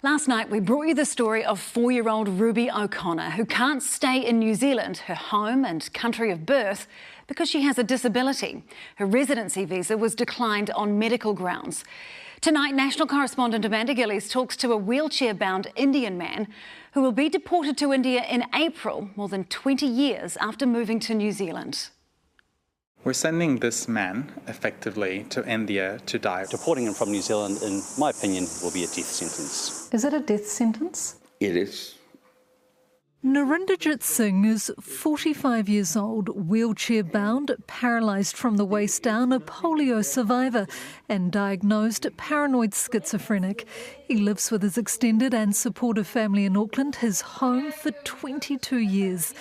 Last night we brought you the story of 4-year-old Ruby O'Connor, who can't stay in New Zealand, her home and country of birth, because she has a disability. Her residency visa was declined on medical grounds. Tonight, national correspondent Amanda Gillies talks to a wheelchair-bound Indian man who will be deported to India in April, more than 20 years after moving to New Zealand. We're sending this man, effectively, to India to die. Deporting him from New Zealand, in my opinion, will be a death sentence. Is it a death sentence? It is. Narinderjit Singh is 45 years old, wheelchair-bound, paralysed from the waist down, a polio survivor and diagnosed paranoid schizophrenic. He lives with his extended and supportive family in Auckland, his home for 22 years.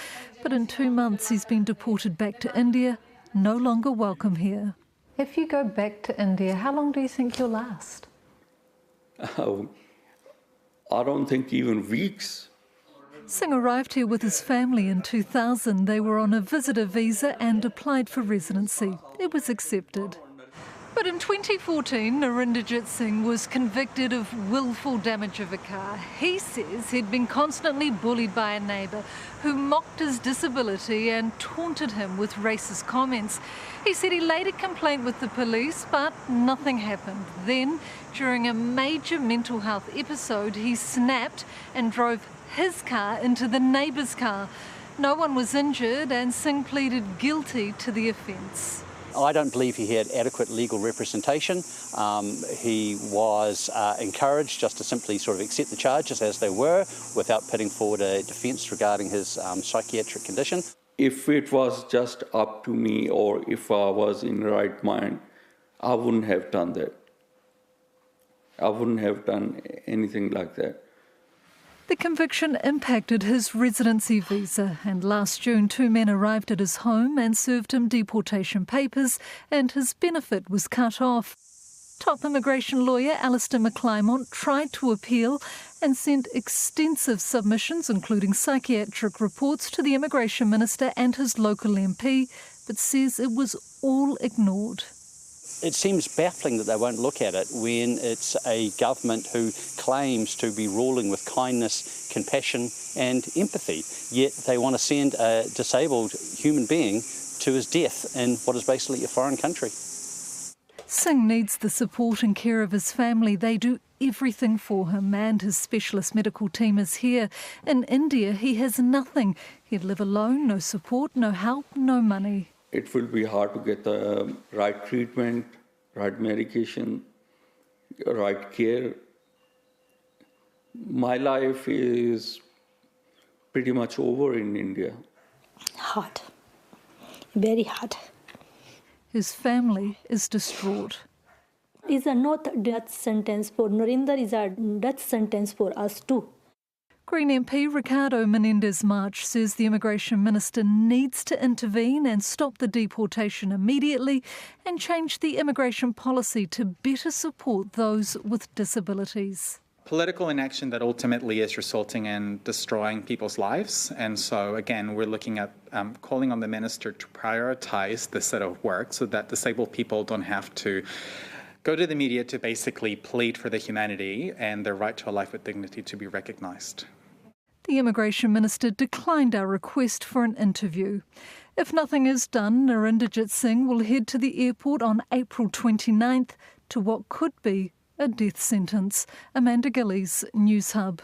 But in 2 months he's been deported back to India, no longer welcome here. If you go back to India, how long do you think you'll last? I don't think even weeks. Singh arrived here with his family in 2000. They were on a visitor visa and applied for residency. It was accepted. But in 2014, Narinderjit Singh was convicted of willful damage of a car. He says he'd been constantly bullied by a neighbour who mocked his disability and taunted him with racist comments. He said he laid a complaint with the police, but nothing happened. Then, during a major mental health episode, he snapped and drove his car into the neighbour's car. No one was injured and Singh pleaded guilty to the offence. I don't believe he had adequate legal representation. He was encouraged just to simply sort of accept the charges as they were without putting forward a defence regarding his psychiatric condition. If it was just up to me or if I was in the right mind, I wouldn't have done that. I wouldn't have done anything like that. The conviction impacted his residency visa, and last June 2 men arrived at his home and served him deportation papers, and his benefit was cut off. Top immigration lawyer Alistair McClymont tried to appeal and sent extensive submissions, including psychiatric reports, to the immigration minister and his local MP, but says it was all ignored. It seems baffling that they won't look at it when it's a government who claims to be ruling with kindness, compassion and empathy, yet they want to send a disabled human being to his death in what is basically a foreign country. Singh needs the support and care of his family. They do everything for him, and his specialist medical team is here. In India, he has nothing. He'd live alone, no support, no help, no money. It will be hard to get the right treatment, right medication, right care. My life is pretty much over in India. Hard, very hard. His family is distraught. It's not death sentence for Narinder, is a death sentence for us too. Green MP Ricardo Menendez March says the immigration minister needs to intervene and stop the deportation immediately and change the immigration policy to better support those with disabilities. Political inaction that ultimately is resulting in destroying people's lives. And so, again, we're looking at calling on the minister to prioritise this set of work so that disabled people don't have to go to the media to basically plead for their humanity and their right to a life with dignity to be recognised. The immigration minister declined our request for an interview. If nothing is done, Narinderjit Singh will head to the airport on April 29th to what could be a death sentence. Amanda Gillies, Newshub.